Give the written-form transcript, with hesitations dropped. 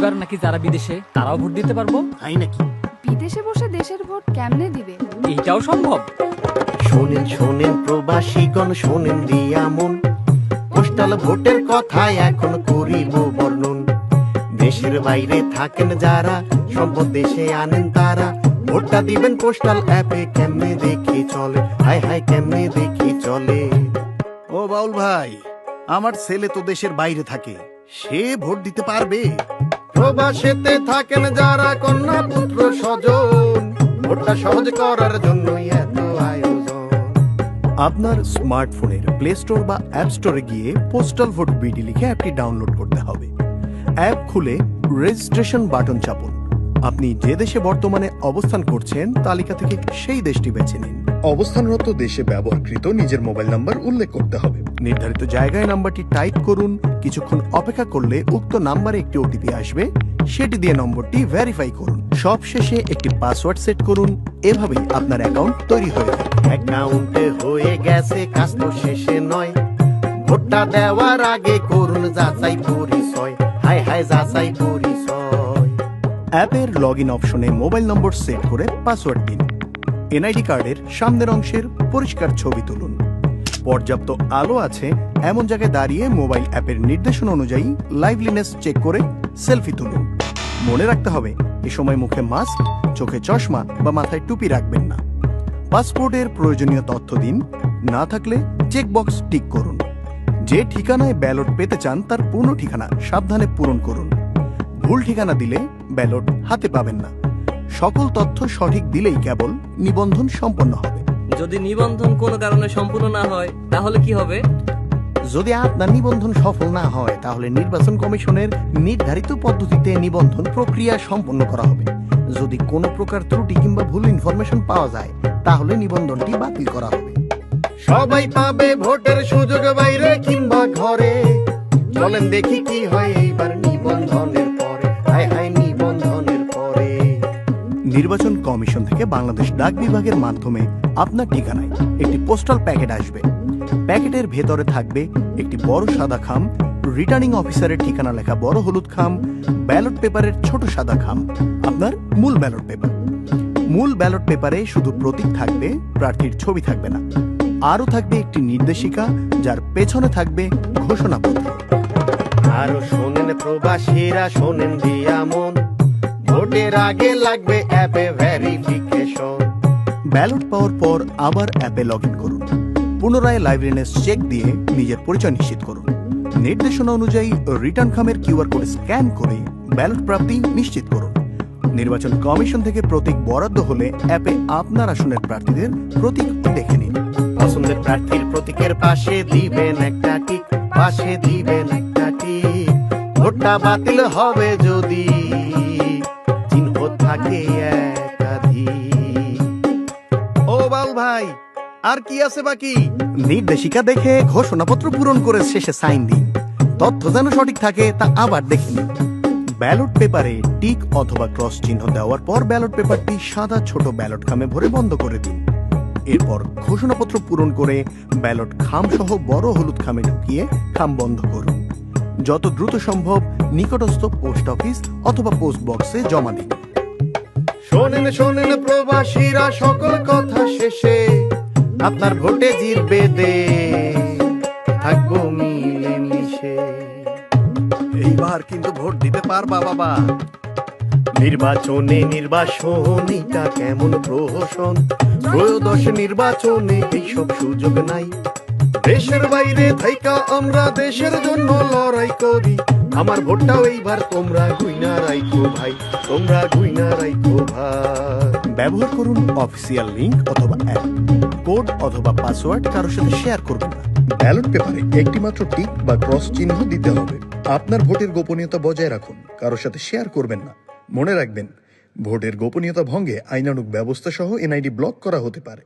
এইবার নাকি যারা বিদেশে তারাও ভোট দিতে পারবো। তাই নাকি? বিদেশে বসে দেশের ভোট কেমনে দিবে? এইটাও সম্ভব। শোনেন শোনেন প্রবাসীগণ, শোনেন দিয়া মন, পোস্টাল ভোটের কথা এখন করিব বর্ণন। দেশের বাইরে থাকেন যারা, সম্পদ দেশে আনেন তারা, ভোটটা দিবেন পোস্টাল অ্যাপে। কেমনে দেখি চলে, হায় হায় কেমনে দেখি চলে। ও বাউল ভাই, আমার ছেলে তো দেশের বাইরে থাকে, সে ভোট দিতে পারবে? প্রবাসেতে থাকেন যারা, কন্যা পুত্র স্বজন, ভোটটা সহজ করার জন্যই এত আয়োজন। আপনার স্মার্টফোনের প্লে স্টোর বা অ্যাপ স্টোরে গিয়ে পোস্টাল ভোট বিডি লিখে অ্যাপটি ডাউনলোড করতে হবে। অ্যাপ খুলে রেজিস্ট্রেশন বাটন চাপুন। আপনি যে দেশে বর্তমানে অবস্থান করছেন তালিকা থেকে সেই দেশটি বেছে নিন। অবস্থানরত দেশে ব্যবহারকৃত নিজের মোবাইল নাম্বার উল্লেখ করতে হবে। নির্ধারিত জায়গায় নাম্বারটি টাইপ করুন। কিছুক্ষণ অপেক্ষা করলে উক্ত নাম্বারে একটি ওটিপি আসবে, সেটি দিয়ে নম্বরটি ভেরিফাই করুন। সবশেষে একটি পাসওয়ার্ড সেট করুন। এভাবেই আপনার অ্যাকাউন্ট তৈরি হয়ে যাবে। অ্যাকাউন্টে হয়ে গেছে, কাজ তো শেষে নয়। ভোটটা দেওয়ার আগে করুন যাচাই পরিচয়, হায় হায় যাচাই পরিচয়। অ্যাপের লগ ইন অপশনে মোবাইল নম্বর সেট করে পাসওয়ার্ড দিন। এনআইডি কার্ডের সামনের অংশের পরিষ্কার ছবি তুলুন। পর্যাপ্ত আলো আছে এমন জায়গায় দাঁড়িয়ে মোবাইল অ্যাপের নির্দেশনা অনুযায়ী লাইভলিনেস চেক করে সেলফি তুলুন। মনে রাখতে হবে, এ সময় মুখে মাস্ক, চোখে চশমা বা মাথায় টুপি রাখবেন না। পাসপোর্টের প্রয়োজনীয় তথ্য দিন, না থাকলে চেকবক্স টিক করুন। যে ঠিকানায় ব্যালট পেতে চান তার পূর্ণ ঠিকানা সাবধানে পূরণ করুন। ভুল ঠিকানা দিলে ব্যালট হাতে পাবেন না। সকল তথ্য সঠিক দিলেই কেবল নিবন্ধন সম্পন্ন হবে। যদি নিবন্ধন কোনো কারণে সম্পূর্ণ না হয় তাহলে কি হবে? যদি আপনার নিবন্ধন সফল না হয় তাহলে নির্বাচন কমিশনের নির্ধারিত পদ্ধতিতে নিবন্ধন প্রক্রিয়া সম্পন্ন করা হবে। যদি কোনো প্রকার ত্রুটি কিংবা ভুল ইনফরমেশন পাওয়া যায় তাহলে নিবন্ধনটি বাতিল করা হবে। সবাই পাবে ভোটের সুযোগ, বাইরে কিংবা ঘরে। চলেন দেখি কি হয় এইবার নিবন্ধনের পরে, হায় হায় নিবন্ধনের পরে। নির্বাচন কমিশন থেকে বাংলাদেশ ডাক বিভাগের মাধ্যমে আপনার ঠিকানায় একটি পোস্টাল প্যাকেট আসবে। প্যাকেটের ভেতরে থাকবে একটি বড় সাদা খাম, রিটার্নিং অফিসারের ঠিকানা লেখা বড় হলুদ খাম, ব্যালট পেপারের ছোট সাদা খাম, আপনার মূল ব্যালট পেপার। মূল ব্যালট পেপারে শুধু প্রতীক থাকবে, প্রার্থীর ছবি থাকবে না। আরও থাকবে একটি নির্দেশিকা, যার পেছনে থাকবে ঘোষণাপত্র। আরো শোনেন প্রবাসীরা, শোনেন দিয়া মন, ভোটের আগে লাগবে অ্যাপে ভেরিফিকেশন। ব্যালট পাওয়ার পর আবার অ্যাপে লগ ইন করুন। পুনরায় লাইভলিনেস চেক দিয়ে নিজের পরিচয় নিশ্চিত করুন। নির্দেশনা অনুযায়ী রিটার্ন খামের কিউআর কোড স্ক্যান করে ব্যালট প্রাপ্তি নিশ্চিত করুন। নির্বাচন কমিশন থেকে প্রতীক বরাদ্দ হলে অ্যাপে আপনার আসনের প্রার্থীদের প্রতীক দেখে নিন। পছন্দের প্রার্থীর প্রতীকের পাশে দিবেন একটা টিক, পাশে দিবেন একটা টিক। ভোটটা বাতিল হবে যদি চিহ্ন থাকে একাধিক। ও বাউল ভাই, আর কি আছে বাকি? নির্দেশিকা দেখে ঘোষণাপত্র পূরণ করে শেষে সাইন দিন। তথ্য যেন সঠিক থাকে তা আবার দেখে নিন। ব্যালট পেপারে টিক অথবা ক্রস চিহ্ন দেওয়ার পর ব্যালট পেপারটি সাদা ছোট ব্যালট খামে ভরে বন্ধ করে দিন। এরপর ঘোষণাপত্র পূরণ করে ব্যালট খাম সহ বড় হলুদ খামে ঢুকিয়ে খাম বন্ধ করুন। যত দ্রুত সম্ভব নিকটস্থ পোস্ট অফিস অথবা পোস্ট বক্সে জমা দিন। শোনেন শোনেন প্রবাসীরা, সকল কথা শেষে আপনার ভোটে জিতবে দেশ, থাকবো মিলে মিশে। এইবার কিন্তু ভোট দিতে পারবা বাবা। নির্বাচনীটা কেমন প্রহসন, ত্রয়োদশ নির্বাচনে এইসব সুযোগ নাই। দেশের বাইরে থাইকা আমরা দেশের জন্য লড়াই করি। আমার ভোটটাও এইবার তোমরা গুইনা রাইখো ভাই, তোমরা গুইনা রাইখো ভাই। ব্যবহার করুন অফিসিয়াল লিংক অথবা অ্যাপ। কোড অথবা পাসওয়ার্ড কারোর সাথে শেয়ার করবেন না। ব্যালট পেপারে একটি মাত্র টিক বা ক্রস চিহ্ন দিতে হবে। আপনার ভোটের গোপনীয়তা বজায় রাখুন, কারোর সাথে শেয়ার করবেন না। মনে রাখবেন, ভোটের গোপনীয়তা ভঙ্গে আইনানুগ ব্যবস্থা সহ এনআইডি ব্লক করা হতে পারে।